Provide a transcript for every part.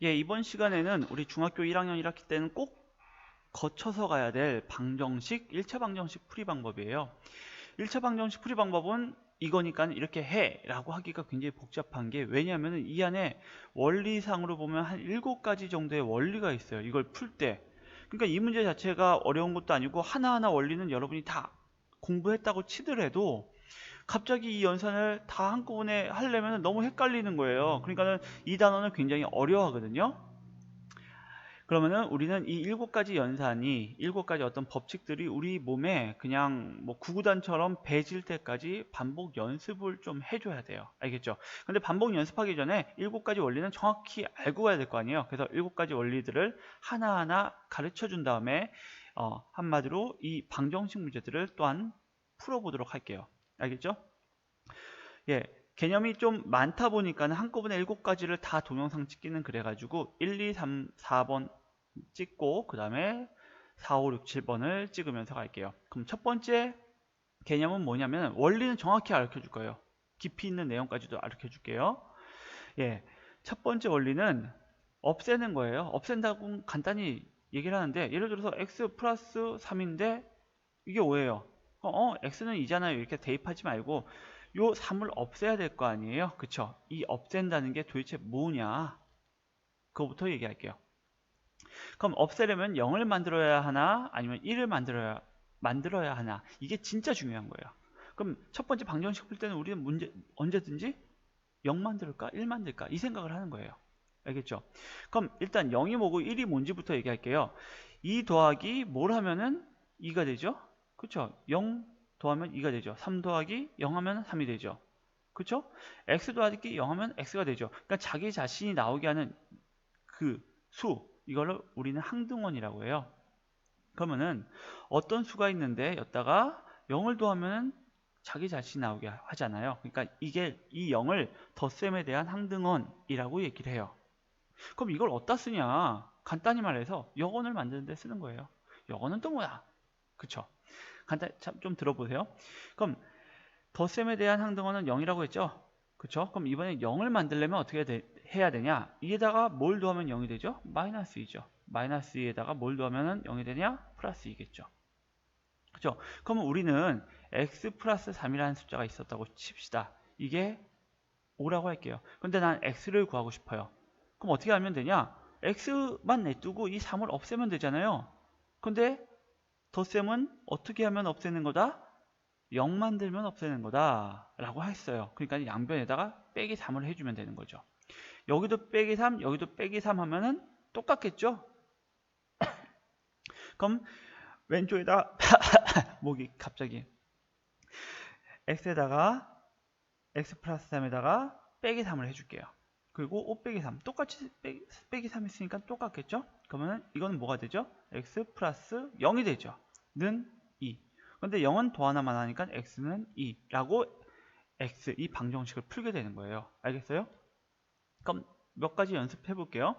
예, 이번 시간에는 우리 중학교 1학년 1학기 때는 꼭 거쳐서 가야 될 방정식, 1차 방정식 풀이 방법이에요. 1차 방정식 풀이 방법은 이거니까 이렇게 해 라고 하기가 굉장히 복잡한 게, 왜냐하면 이 안에 원리상으로 보면 한 7가지 정도의 원리가 있어요. 이걸 풀 때. 그러니까 이 문제 자체가 어려운 것도 아니고 하나하나 원리는 여러분이 다 공부했다고 치더라도 갑자기 이 연산을 다 한꺼번에 하려면 너무 헷갈리는 거예요. 그러니까는 이 단어는 굉장히 어려워하거든요. 그러면은 우리는 이 7가지 연산이, 7가지 어떤 법칙들이 우리 몸에 그냥 뭐 구구단처럼 배질 때까지 반복 연습을 좀 해줘야 돼요. 알겠죠? 근데 반복 연습하기 전에 7가지 원리는 정확히 알고 가야 될 거 아니에요. 그래서 7가지 원리들을 하나하나 가르쳐 준 다음에 한마디로 이 방정식 문제들을 또한 풀어보도록 할게요. 알겠죠? 예, 개념이 좀 많다 보니까 한꺼번에 7가지를 다 동영상 찍기는 그래가지고 1, 2, 3, 4번 찍고 그 다음에 4, 5, 6, 7번을 찍으면서 갈게요. 그럼 첫 번째 개념은 뭐냐면 원리는 정확히 가르쳐 줄 거예요. 깊이 있는 내용까지도 가르쳐 줄게요. 예, 첫 번째 원리는 없애는 거예요. 없앤다고 간단히 얘기를 하는데, 예를 들어서 x 플러스 3인데 이게 5예요. x는 2잖아요. 이렇게 대입하지 말고 요 3을 없애야 될 거 아니에요. 그쵸? 이 없앤다는 게 도대체 뭐냐, 그거부터 얘기할게요. 그럼 없애려면 0을 만들어야 하나 아니면 1을 만들어야 하나, 이게 진짜 중요한 거예요. 그럼 첫 번째 방정식 풀 때는 우리는 언제든지 0 만들까 1 만들까 이 생각을 하는 거예요. 알겠죠? 그럼 일단 0이 뭐고 1이 뭔지부터 얘기할게요. 2 더하기 뭘 하면은 2가 되죠? 그쵸? 0 더하면 2가 되죠. 3 더하기 0 하면 3이 되죠. 그쵸? x 더하기 0 하면 x가 되죠. 그러니까 자기 자신이 나오게 하는 그 수, 이거를 우리는 항등원이라고 해요. 그러면은 어떤 수가 있는데 여기다가 0을 더하면 자기 자신이 나오게 하잖아요. 그러니까 이게 이 0을 덧셈에 대한 항등원이라고 얘기를 해요. 그럼 이걸 어디다 쓰냐? 간단히 말해서 역언을 만드는 데 쓰는 거예요. 역언은 또 뭐야? 그쵸? 간단히 좀 들어보세요. 그럼 덧셈에 대한 항등원은 0이라고 했죠? 그쵸? 그럼 이번에 0을 만들려면 어떻게 해야 되냐? 이에다가 뭘 더하면 0이 되죠? 마이너스 2죠. 마이너스 2에다가 뭘 더하면 0이 되냐? 플러스 2겠죠. 그죠? 그러면 우리는 x 플러스 3이라는 숫자가 있었다고 칩시다. 이게 5라고 할게요. 근데 난 x를 구하고 싶어요. 그럼 어떻게 하면 되냐? x만 내두고 이 3을 없애면 되잖아요. 근데 덧셈은 어떻게 하면 없애는 거다? 0 만들면 없애는 거다 라고 했어요. 그러니까 양변에다가 빼기 3을 해주면 되는 거죠. 여기도 빼기 3, 여기도 빼기 3 하면은 똑같겠죠? 그럼 왼쪽에다 목이 갑자기 x에다가 x 플러스 3에다가 빼기 3을 해줄게요. 그리고 5 빼기 3 똑같이 빼기 3 했으니까 똑같겠죠? 그러면 이거는 뭐가 되죠? x 플러스 0이 되죠. 는 2. 근데 0은 더 하나만 하니까 x는 2라고 x 이 방정식을 풀게 되는 거예요. 알겠어요? 그럼 몇 가지 연습해 볼게요.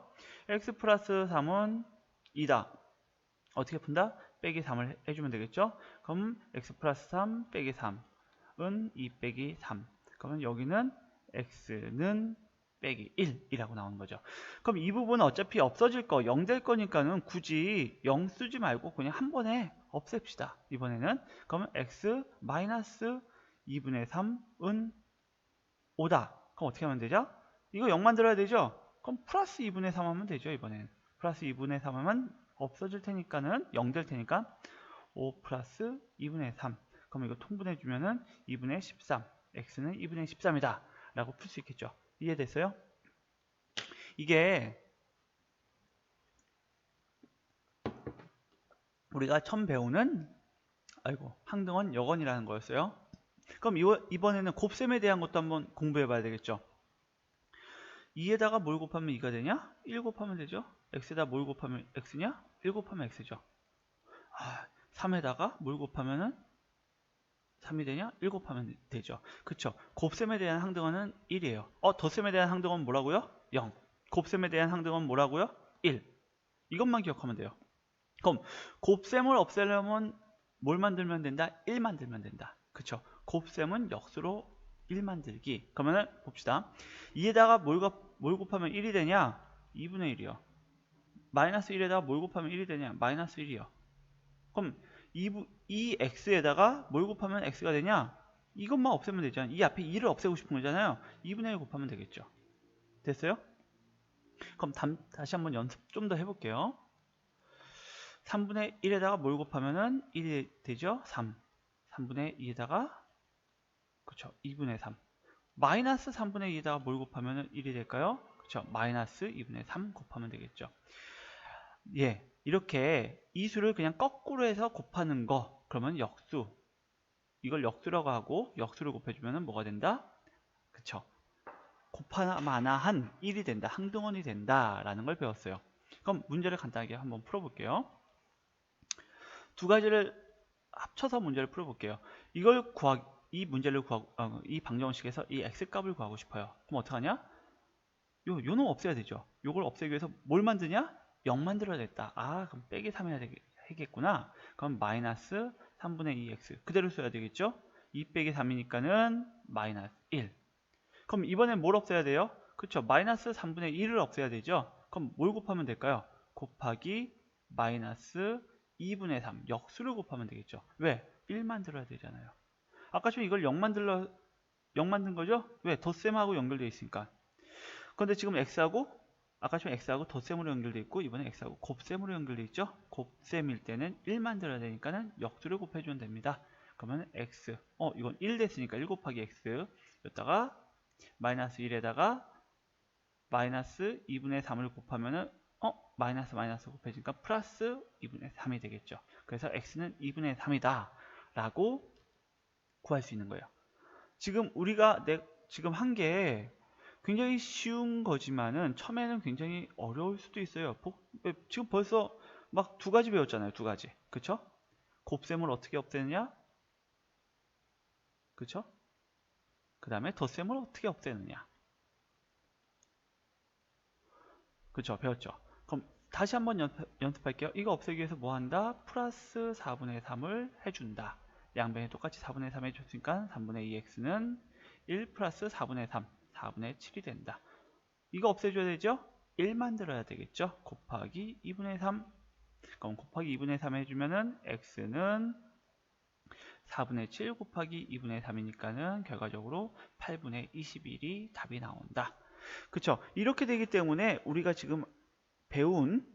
x 플러스 3은 2다. 어떻게 푼다? 빼기 3을 해주면 되겠죠? 그럼 x 플러스 3 빼기 3은 2 빼기 3. 그러면 여기는 x는 빼기 1이라고 나오는 거죠. 그럼 이 부분은 어차피 없어질 거, 0 될 거니까는 굳이 0 쓰지 말고 그냥 한 번에 없앱시다. 이번에는. 그러면 x 마이너스 2분의 3은 5다. 그럼 어떻게 하면 되죠? 이거 0 만들어야 되죠? 그럼 플러스 2분의 3 하면 되죠, 이번엔. 플러스 2분의 3 하면 없어질 테니까는 0 될 테니까 5 플러스 2분의 3. 그럼 이거 통분해주면은 2분의 13. x는 2분의 13이다. 라고 풀 수 있겠죠. 이해됐어요? 이게 우리가 처음 배우는 항등원 역언이라는 거였어요. 그럼 이번에는 곱셈에 대한 것도 한번 공부해 봐야 되겠죠. 2에다가 뭘 곱하면 2가 되냐? 1 곱하면 되죠. x에다 뭘 곱하면 x냐? 1 곱하면 x죠. 3에다가 뭘 곱하면은 3이 되냐? 1 곱하면 되죠. 그쵸? 곱셈에 대한 항등원은 1이에요. 덧셈에 대한 항등원은 뭐라고요? 0. 곱셈에 대한 항등원은 뭐라고요? 1. 이것만 기억하면 돼요. 그럼 곱셈을 없애려면 뭘 만들면 된다? 1 만들면 된다. 그쵸? 곱셈은 역수로 1 만들기. 그러면 봅시다. 2에다가 뭘 곱하면 1이 되냐? 2분의 1이요. 마이너스 1에다가 뭘 곱하면 1이 되냐? 마이너스 1이요. 그럼 이 x에다가 뭘 곱하면 x가 되냐? 이것만 없애면 되잖아요. 이 앞에 2를 없애고 싶은 거잖아요. 2분의 1 곱하면 되겠죠. 됐어요? 그럼 다시 한번 연습 좀 더 해볼게요. 3분의 1에다가 뭘 곱하면은 1이 되죠? 3분의 2에다가 그쵸 2분의 3 마이너스 3분의 2에다가 뭘 곱하면은 1이 될까요? 그쵸 마이너스 2분의 3 곱하면 되겠죠. 예, 이렇게 이 수를 그냥 거꾸로 해서 곱하는 거 그러면 역수, 이걸 역수라고 하고 역수를 곱해주면 뭐가 된다? 그쵸 곱하마나한 1이 된다, 항등원이 된다 라는 걸 배웠어요. 그럼 문제를 간단하게 한번 풀어볼게요. 두 가지를 합쳐서 문제를 풀어볼게요. 이 문제를 이 방정식에서 이 x값을 구하고 싶어요. 그럼 어떡하냐? 요 놈 없애야 되죠. 요걸 없애기 위해서 뭘 만드냐? 0 만들어야겠다. 아, 그럼 빼기 3 해야 되겠구나. 그럼 마이너스 3분의 2x 그대로 써야 되겠죠? 2 빼기 3이니까는 마이너스 1. 그럼 이번엔 뭘 없애야 돼요? 그쵸, 마이너스 3분의 1을 없애야 되죠? 그럼 뭘 곱하면 될까요? 곱하기 마이너스 2분의 3 역수를 곱하면 되겠죠. 왜? 1 만들어야 되잖아요. 아까처럼 이걸 0 만든 거죠? 왜? 덧셈하고 연결되어 있으니까. 그런데 지금 x하고 아까처럼 x하고 덧셈으로 연결되어 있고 이번에 x하고 곱셈으로 연결되어 있죠? 곱셈일 때는 1 만들어야 되니까는 역수를 곱해주면 됩니다. 그러면 x 이건 1 됐으니까 1 곱하기 x 여기다가 마이너스 1에다가 마이너스 2분의 3을 곱하면은 마이너스 곱해지니까 플러스 2분의 3이 되겠죠. 그래서 x는 2분의 3이다 라고 구할 수 있는 거예요. 지금 우리가 지금 한 게 굉장히 쉬운 거지만은 처음에는 굉장히 어려울 수도 있어요. 지금 벌써 막 두 가지 배웠잖아요. 두 가지. 그쵸? 곱셈을 어떻게 없애느냐? 그쵸? 그 다음에 덧셈을 어떻게 없애느냐? 그쵸? 배웠죠? 그럼 다시 한번 연습할게요. 이거 없애기 위해서 뭐 한다? 플러스 4분의 3을 해준다. 양변에 똑같이 4분의 3 해줬으니까 3분의 2x는 1 플러스 4분의 3, 4분의 7이 된다. 이거 없애줘야 되죠? 1 만들어야 되겠죠? 곱하기 2분의 3. 그럼 곱하기 2분의 3 해주면은 x는 4분의 7 곱하기 2분의 3이니까는 결과적으로 8분의 21이 답이 나온다. 그쵸? 이렇게 되기 때문에 우리가 지금 배운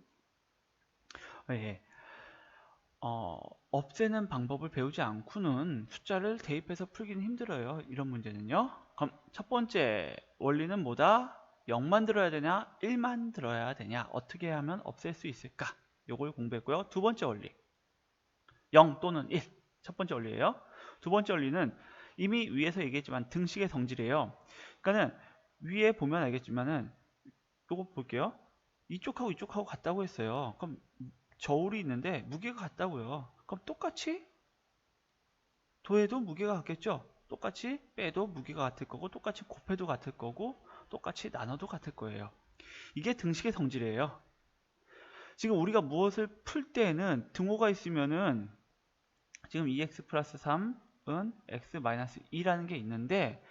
없애는 방법을 배우지 않고는 숫자를 대입해서 풀기는 힘들어요. 이런 문제는요. 그럼 첫 번째 원리는 뭐다? 0 만들어야 되냐? 1 만들어야 되냐? 어떻게 하면 없앨 수 있을까? 요걸 공부했고요. 두 번째 원리 0 또는 1 첫 번째 원리예요. 두 번째 원리는 이미 위에서 얘기했지만 등식의 성질이에요. 그러니까는 위에 보면 알겠지만은 요거 볼게요. 이쪽하고 이쪽하고 같다고 했어요. 그럼 저울이 있는데 무게가 같다고요. 그럼 똑같이 더해도 무게가 같겠죠? 똑같이 빼도 무게가 같을 거고 똑같이 곱해도 같을 거고 똑같이 나눠도 같을 거예요. 이게 등식의 성질이에요. 지금 우리가 무엇을 풀 때는 등호가 있으면은 지금 2x 플러스 3은 x 마이너스 2라는 게 있는데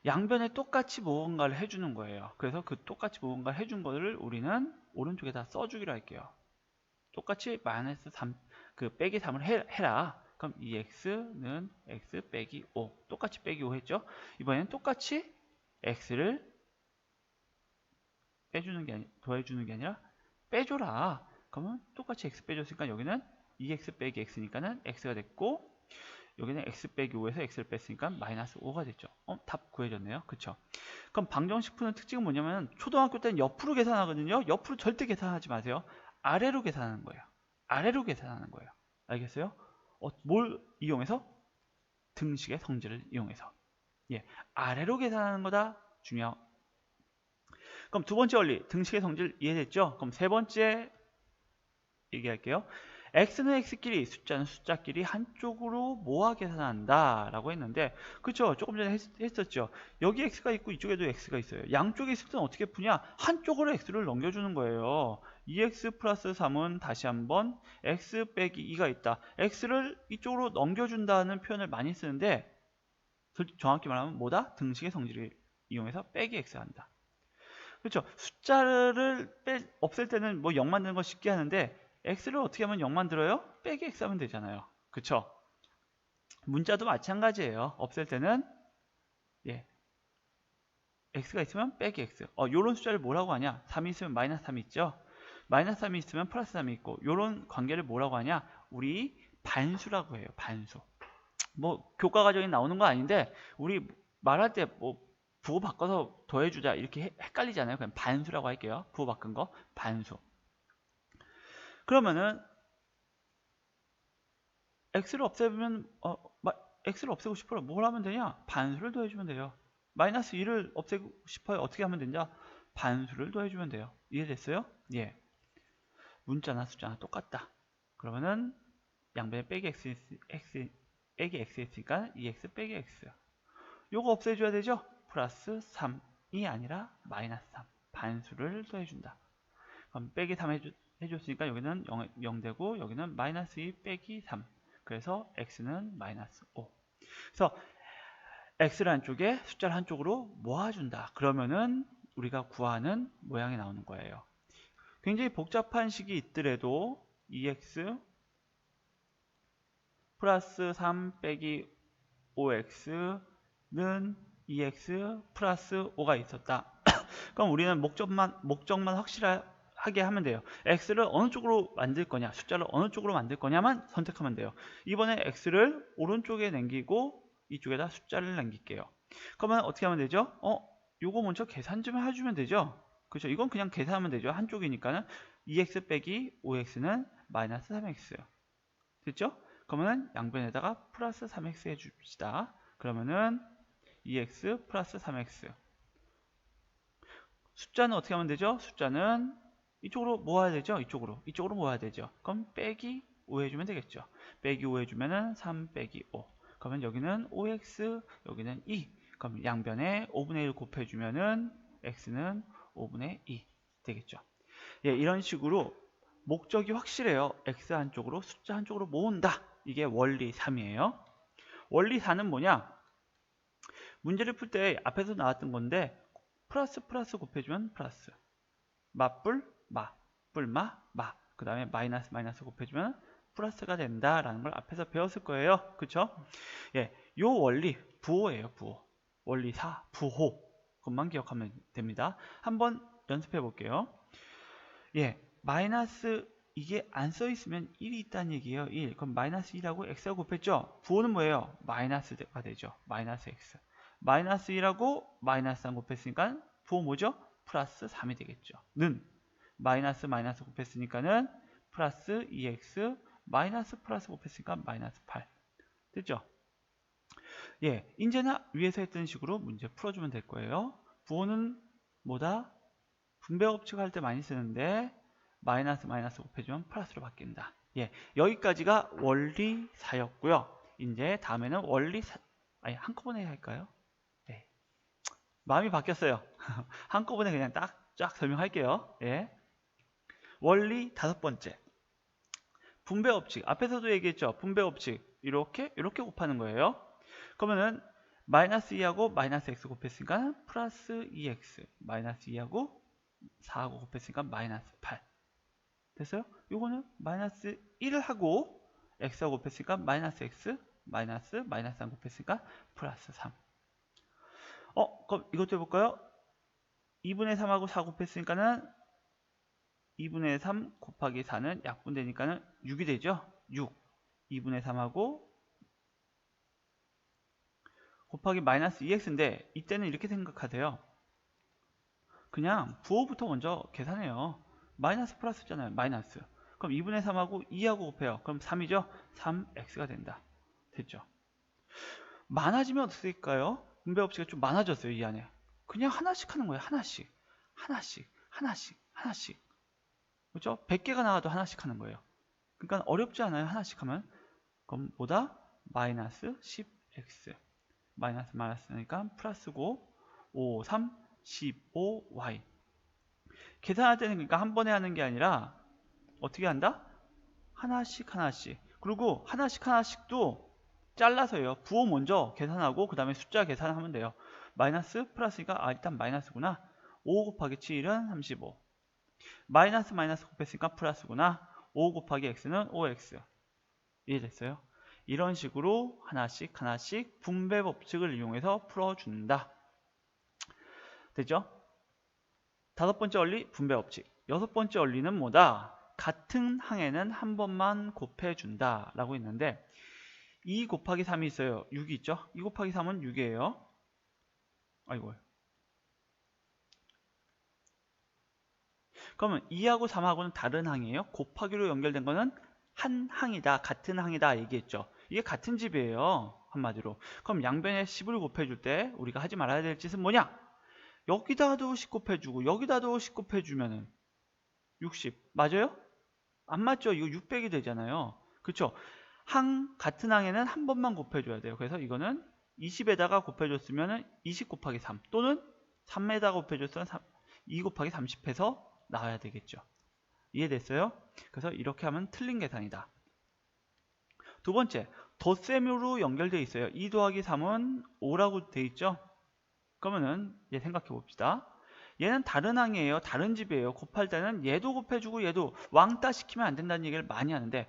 양변에 똑같이 무언가를 해주는 거예요. 그래서 그 똑같이 무언가를 해준 거를 우리는 오른쪽에다 써주기로 할게요. 똑같이 마이너스 3, 빼기 3을 해라. 그럼 2x는 x 빼기 5. 똑같이 빼기 5 했죠? 이번에는 똑같이 x를 더해주는 게 아니라 빼줘라. 그러면 똑같이 x 빼줬으니까 여기는 2x 빼기 x니까는 x가 됐고, 여기는 x 빼기 5에서 x를 뺐으니까 마이너스 5가 됐죠. 답 구해졌네요. 그쵸? 그럼 방정식 푸는 특징은 뭐냐면 초등학교 때는 옆으로 계산하거든요. 옆으로 절대 계산하지 마세요. 아래로 계산하는 거예요. 아래로 계산하는 거예요. 알겠어요? 뭘 이용해서? 등식의 성질을 이용해서. 예, 아래로 계산하는 거다 중요. 그럼 두 번째 원리, 등식의 성질 이해됐죠? 그럼 세 번째 얘기할게요. x는 x끼리, 숫자는 숫자끼리 한쪽으로 모아 계산한다 라고 했는데, 그쵸? 조금 전에 했었죠. 여기 x가 있고 이쪽에도 x가 있어요. 양쪽의 x는 어떻게 푸냐? 한쪽으로 x를 넘겨주는 거예요. 2x 플러스 3은 다시 한번 x 빼기 2가 있다. x를 이쪽으로 넘겨준다는 표현을 많이 쓰는데, 정확히 말하면 뭐다? 등식의 성질을 이용해서 빼기 x 한다. 그렇죠? 숫자를 없앨 때는 뭐 0 만드는 거 쉽게 하는데 x를 어떻게 하면 0 만들어요? 빼기 x 하면 되잖아요. 그렇죠? 문자도 마찬가지예요. 없앨 때는 예, x가 있으면 빼기 x. 요런 숫자를 뭐라고 하냐? 3이 있으면 마이너스 3이 있죠? 마이너스 3이 있으면 플러스 3이 있고 요런 관계를 뭐라고 하냐? 우리 반수라고 해요. 반수. 뭐 교과 과정에 나오는 거 아닌데 우리 말할 때 뭐 부호 바꿔서 더해주자 이렇게 헷갈리잖아요. 그냥 반수라고 할게요. 부호 바꾼 거 반수. 그러면은 x를 없애면 x를 없애고 싶어요. 뭘 하면 되냐? 반수를 더해주면 돼요. 마이너스 1을 없애고 싶어요. 어떻게 하면 되냐? 반수를 더해주면 돼요. 이해됐어요? 예. 문자나 숫자나 똑같다. 그러면은 양변에 빼기 빼기 x 있으니까 2x 빼기 x. 요거 없애줘야 되죠? 플러스 3이 아니라 마이너스 3. 반수를 더해준다. 그럼 빼기 3 해줬으니까 여기는 0 되고 여기는 마이너스 2 빼기 3. 그래서 x는 마이너스 5. 그래서 x를 한쪽에 숫자를 한쪽으로 모아준다. 그러면은 우리가 구하는 모양이 나오는 거예요. 굉장히 복잡한 식이 있더라도 2x 플러스 3 빼기 5x는 2x 플러스 5가 있었다. 그럼 우리는 목적만 확실하게 하면 돼요. x를 어느 쪽으로 만들 거냐, 숫자를 어느 쪽으로 만들 거냐만 선택하면 돼요. 이번에 x를 오른쪽에 남기고 이쪽에다 숫자를 남길게요. 그러면 어떻게 하면 되죠? 요거 먼저 계산 좀 해주면 되죠? 그렇죠? 이건 그냥 계산하면 되죠. 한쪽이니까는 2x 빼기 5x는 마이너스 3x. 됐죠? 그러면 양변에다가 플러스 3x 해줍시다. 그러면은 2x 플러스 3x. 숫자는 어떻게 하면 되죠? 숫자는 이쪽으로 모아야 되죠? 이쪽으로 모아야 되죠? 그럼 빼기 5 해주면 되겠죠? 빼기 5 해주면은 3 빼기 5. 그러면 여기는 5x, 여기는 2. 그럼 양변에 5분의 1 곱해주면은 x는 5분의 2 되겠죠? 예, 이런 식으로 목적이 확실해요. x 한쪽으로 숫자 한쪽으로 모은다. 이게 원리 3이에요. 원리 4는 뭐냐? 문제를 풀 때 앞에서 나왔던 건데 플러스 곱해주면 플러스, 뿔마, 그 다음에 마이너스 곱해주면 플러스가 된다라는 걸 앞에서 배웠을 거예요. 그쵸? 예, 요 원리 부호예요. 부호. 원리 4 부호. 그것만 기억하면 됩니다. 한번 연습해 볼게요. 예, 마이너스 이게 안 써 있으면 1이 있다는 얘기예요. 1. 그럼 마이너스 1하고 x하고 곱했죠? 부호는 뭐예요? 마이너스가 되죠. 마이너스 x. 마이너스 1하고 마이너스 3 곱했으니까 부호 뭐죠? 플러스 3이 되겠죠. 는 마이너스 곱했으니까는 플러스 2x 마이너스 플러스 곱했으니까 마이너스 8. 됐죠? 예, 이제는 위에서 했던 식으로 문제 풀어주면 될 거예요. 부호는 뭐다? 분배 법칙 할 때 많이 쓰는데 마이너스 곱해주면 플러스로 바뀐다. 예, 여기까지가 원리 4였고요. 이제 다음에는 원리 4, 한꺼번에 할까요? 네. 마음이 바뀌었어요. 한꺼번에 그냥 쫙 설명할게요. 예. 원리 5번째. 분배 법칙. 앞에서도 얘기했죠. 분배 법칙. 이렇게 곱하는 거예요. 그러면은 마이너스 2하고 마이너스 x 곱했으니까 플러스 2x. 마이너스 2하고 4하고 곱했으니까 마이너스 8. 됐어요? 요거는 마이너스 1을 하고 x하고 곱했으니까 마이너스 x, 마이너스 3 곱했으니까 플러스 3. 그럼 이것도 해볼까요? 2분의 3하고 4 곱했으니까는 2분의 3 곱하기 4는 약분되니까는 6이 되죠? 6. 2분의 3하고 곱하기 마이너스 2x인데 이때는 이렇게 생각하세요. 그냥 부호부터 먼저 계산해요. 마이너스 플러스잖아요. 마이너스. 그럼 2분의 3하고 2하고 곱해요. 그럼 3이죠? 3x가 된다. 됐죠? 많아지면 어떻게 될까요? 분배 법칙이 좀 많아졌어요. 이 안에. 그냥 하나씩 하는 거예요. 하나씩. 그렇죠? 100개가 나와도 하나씩 하는 거예요. 그러니까 어렵지 않아요. 하나씩 하면. 그럼 뭐다? 마이너스 10x. 마이너스니까 플러스고 5, 3, 15y. 계산할 때는 그러니까 한 번에 하는 게 아니라 어떻게 한다? 하나씩. 그리고 하나씩도 잘라서요. 부호 먼저 계산하고 그 다음에 숫자 계산하면 돼요. 마이너스 플러스니까 일단 마이너스구나. 5 곱하기 7은 35. 마이너스 마이너스 곱했으니까 플러스구나. 5 곱하기 x는 5x. 이해됐어요? 이런 식으로 하나씩 분배 법칙을 이용해서 풀어준다. 됐죠? 다섯 번째 원리 분배 법칙. 여섯 번째 원리는 뭐다? 같은 항에는 한 번만 곱해준다 라고 있는데 2 곱하기 3이 있어요. 6이 있죠? 2 곱하기 3은 6이에요. 아이고. 그러면 2하고 3하고는 다른 항이에요. 곱하기로 연결된 거는 한 항이다, 같은 항이다 얘기했죠. 이게 같은 집이에요. 한마디로. 그럼 양변에 10을 곱해줄 때 우리가 하지 말아야 될 짓은 뭐냐? 여기다도 10 곱해주고 여기다도 10 곱해주면은 60 맞아요? 안 맞죠? 이거 600이 되잖아요. 그쵸? 같은 항에는 한 번만 곱해줘야 돼요. 그래서 이거는 20에다가 곱해줬으면 20 곱하기 3 또는 3에다가 곱해줬으면 2 곱하기 30 해서 나와야 되겠죠. 이해됐어요? 그래서 이렇게 하면 틀린 계산이다. 두 번째, 덧셈으로 연결되어 있어요. 2 더하기 3은 5라고 되어 있죠? 그러면은 얘 생각해 봅시다. 얘는 다른 항이에요. 다른 집이에요. 곱할 때는 얘도 곱해주고 얘도 왕따 시키면 안 된다는 얘기를 많이 하는데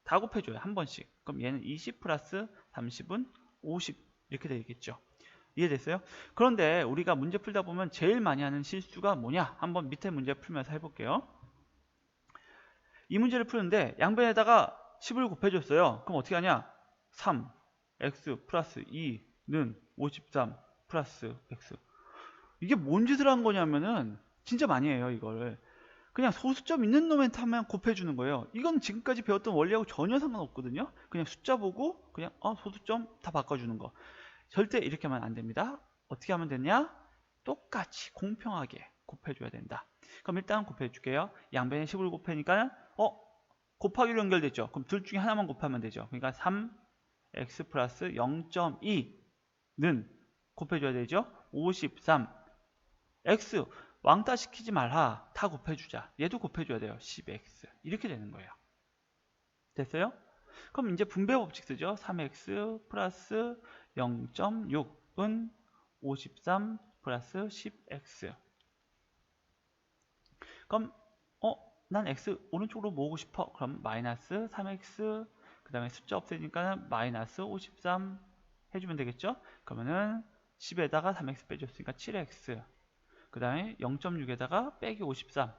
다 곱해줘요. 한 번씩. 그럼 얘는 20 플러스 30은 50 이렇게 되겠죠. 이해됐어요? 그런데 우리가 문제 풀다 보면 제일 많이 하는 실수가 뭐냐? 한번 밑에 문제 풀면서 해볼게요. 이 문제를 푸는데 양변에다가 10을 곱해줬어요. 그럼 어떻게 하냐? 3 x 플러스 2는 53 플러스 x. 이게 뭔 짓을 한 거냐면은 진짜 많이 해요. 이걸 그냥 소수점 있는 놈에 타면 곱해주는 거예요. 이건 지금까지 배웠던 원리하고 전혀 상관없거든요. 그냥 숫자 보고 그냥 소수점 다 바꿔주는 거. 절대 이렇게 하면 안 됩니다. 어떻게 하면 되냐? 똑같이 공평하게 곱해줘야 된다. 그럼 일단 곱해줄게요. 양변에 10을 곱하니까 곱하기로 연결됐죠. 그럼 둘 중에 하나만 곱하면 되죠. 그러니까 3x 플러스 0.2는 곱해줘야 되죠. 53 x 왕따 시키지 말라. 다 곱해주자. 얘도 곱해줘야 돼요. 10x 이렇게 되는 거예요. 됐어요? 그럼 이제 분배 법칙 쓰죠. 3x 플러스 0.6은 53 플러스 10x. 그럼 난 x 오른쪽으로 모으고 싶어. 그럼 마이너스 3x 그 다음에 숫자 없애니까 마이너스 53 해주면 되겠죠. 그러면은 10에다가 3x 빼줬으니까 7x 그 다음에 0.6에다가 빼기 53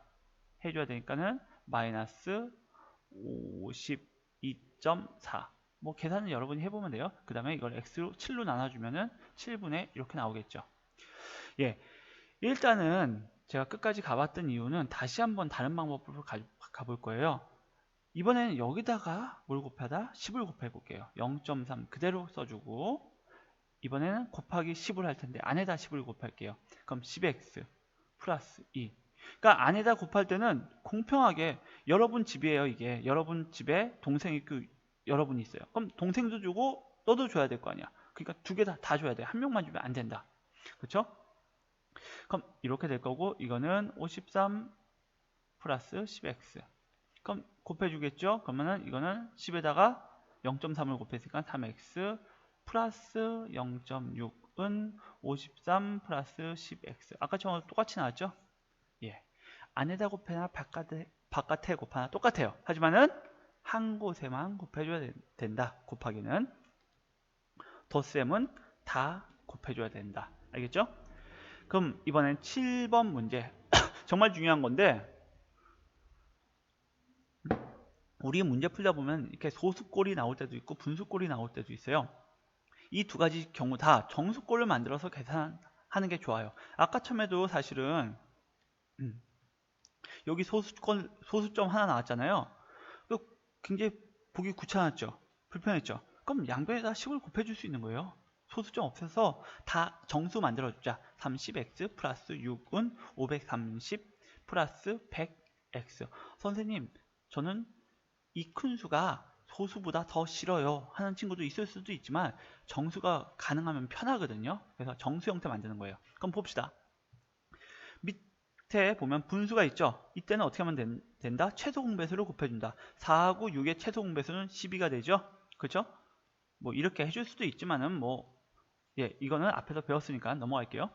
해줘야 되니까는 마이너스 52.4. 뭐 계산은 여러분이 해보면 돼요. 그 다음에 이걸 x로 7로 나눠주면은 7분의 이렇게 나오겠죠. 예, 일단은 제가 끝까지 가봤던 이유는 다시 한번 다른 방법으로 가볼 거예요. 이번에는 여기다가 뭘 곱하다? 10을 곱해 볼게요. 0.3 그대로 써주고 이번에는 곱하기 10을 할 텐데 안에다 10을 곱할게요. 그럼 10x 플러스 2. 그러니까 안에다 곱할 때는 공평하게 여러분 집이에요. 이게 여러분 집에 동생이 있고 여러분이 있어요. 그럼 동생도 주고 너도 줘야 될 거 아니야. 그러니까 두 개 다 줘야 돼. 한 명만 주면 안 된다. 그렇죠? 그럼 이렇게 될 거고 이거는 53 플러스 10x. 그럼 곱해주겠죠? 그러면은 이거는 10에다가 0.3을 곱했으니까 3x 플러스 0.6은 53 플러스 10x. 아까처럼 똑같이 나왔죠? 예. 안에다 곱해나 바깥에 곱하나 똑같아요. 하지만은 한 곳에만 곱해줘야 된다. 곱하기는. 덧셈은 다 곱해줘야 된다. 알겠죠? 그럼 이번엔 7번 문제. 정말 중요한 건데 우리 문제 풀다 보면 이렇게 소수꼴이 나올 때도 있고 분수꼴이 나올 때도 있어요. 이 두 가지 경우 다 정수꼴을 만들어서 계산하는 게 좋아요. 아까 처음에도 사실은 여기 소수점 하나 나왔잖아요. 굉장히 보기 귀찮았죠. 불편했죠. 그럼 양변에다 10을 곱해줄 수 있는 거예요. 소수점 없애서 다 정수 만들어주자. 30x 플러스 6은 530 플러스 100x. 선생님, 저는 이 큰 수가 소수보다 더 싫어요 하는 친구도 있을 수도 있지만 정수가 가능하면 편하거든요. 그래서 정수 형태 만드는 거예요. 그럼 봅시다. 밑에 보면 분수가 있죠. 이때는 어떻게 하면 된다? 최소 공배수를 곱해준다. 4하고 6의 최소 공배수는 12가 되죠. 그렇죠? 뭐 이렇게 해줄 수도 있지만은 뭐 예, 이거는 앞에서 배웠으니까 넘어갈게요.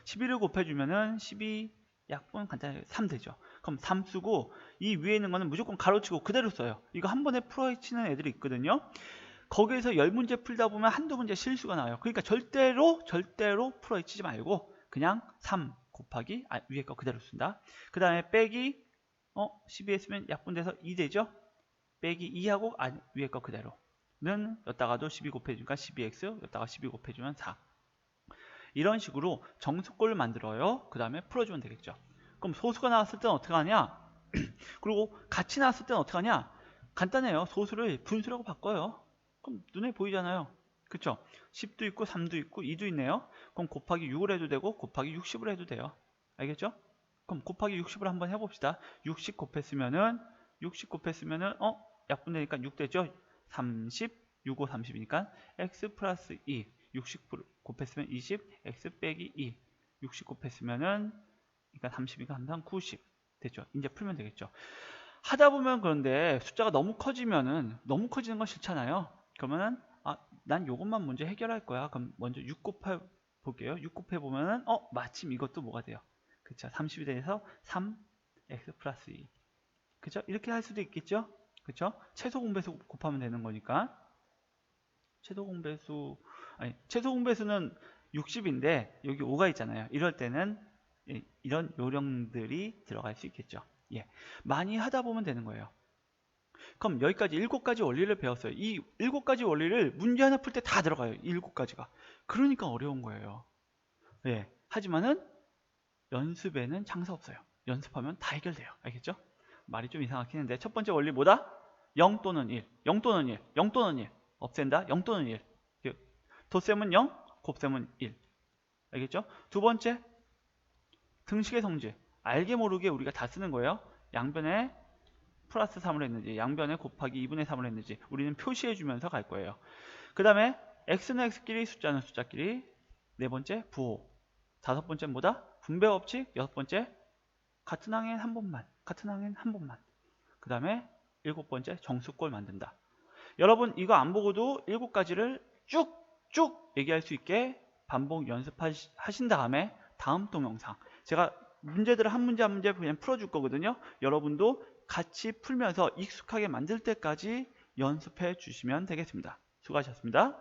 12를 곱해주면은 12 약분 간단하게 3 되죠. 그럼 3 쓰고 이 위에 있는 거는 무조건 가로치고 그대로 써요. 이거 한 번에 풀어치는 애들이 있거든요. 거기에서 10문제 풀다 보면 한두 문제 실수가 나와요. 그러니까 절대로 풀어치지 말고 그냥 3 곱하기 위에 거 그대로 쓴다. 그 다음에 빼기 12 했으면 약분돼서 2 되죠. 빼기 2하고 위에 거 그대로는 여기다가도 12 곱해주니까 12x, 여기다가 12 곱해주면 4. 이런 식으로 정수꼴을 만들어요. 그 다음에 풀어주면 되겠죠. 그럼 소수가 나왔을 때는 어떻게 하냐? 그리고 같이 나왔을 때는 어떻게 하냐? 간단해요. 소수를 분수라고 바꿔요. 그럼 눈에 보이잖아요. 그쵸? 10도 있고 3도 있고 2도 있네요. 그럼 곱하기 6을 해도 되고 곱하기 60을 해도 돼요. 알겠죠? 그럼 곱하기 60을 한번 해봅시다. 60 곱했으면은 약분되니까 6 되죠? 30, 6, 5, 30이니까 x 플러스 2 60 곱했으면 20, x 빼기 2 60 곱했으면은 그러니까 30이니까 항상 90 됐죠? 이제 풀면 되겠죠? 하다 보면 그런데 숫자가 너무 커지는 건 싫잖아요. 그러면은 난 요것만 먼저 해결할 거야. 그럼 먼저 6 곱해 볼게요. 6 곱해 보면은 마침 이것도 뭐가 돼요? 그쵸? 30이 돼서 3x 플러스 2 그쵸? 이렇게 할 수도 있겠죠? 그쵸? 최소 공배수 곱하면 되는 거니까 최소 공배수는 60인데 여기 5가 있잖아요. 이럴 때는 이런 요령들이 들어갈 수 있겠죠. 예, 많이 하다 보면 되는 거예요. 그럼 여기까지 7가지 원리를 배웠어요. 이 7가지 원리를 문제 하나 풀 때 다 들어가요. 이 7가지가. 그러니까 어려운 거예요. 예, 하지만은 연습에는 장사 없어요. 연습하면 다 해결돼요. 알겠죠? 말이 좀 이상하긴 한데 첫 번째 원리 뭐다? 0 또는 1, 0 또는 1, 0 또는 1 없앤다. 0 또는 1 덧셈은 0, 곱셈은 1 알겠죠? 두 번째 등식의 성질 알게 모르게 우리가 다 쓰는 거예요. 양변에 플러스 3을 했는지 양변에 곱하기 2분의 3을 했는지 우리는 표시해 주면서 갈 거예요. 그 다음에 x는 x끼리 숫자는 숫자끼리 네 번째 부호 다섯 번째 뭐다? 분배 법칙 여섯 번째 같은 항엔 한 번만 그 다음에 일곱 번째 정수꼴 만든다. 여러분 이거 안 보고도 7가지를 쭉쭉 얘기할 수 있게 반복 연습하신 다음에 다음 동영상 제가 문제들을 한 문제 한 문제 그냥 풀어줄 거거든요. 여러분도 같이 풀면서 익숙하게 만들 때까지 연습해 주시면 되겠습니다. 수고하셨습니다.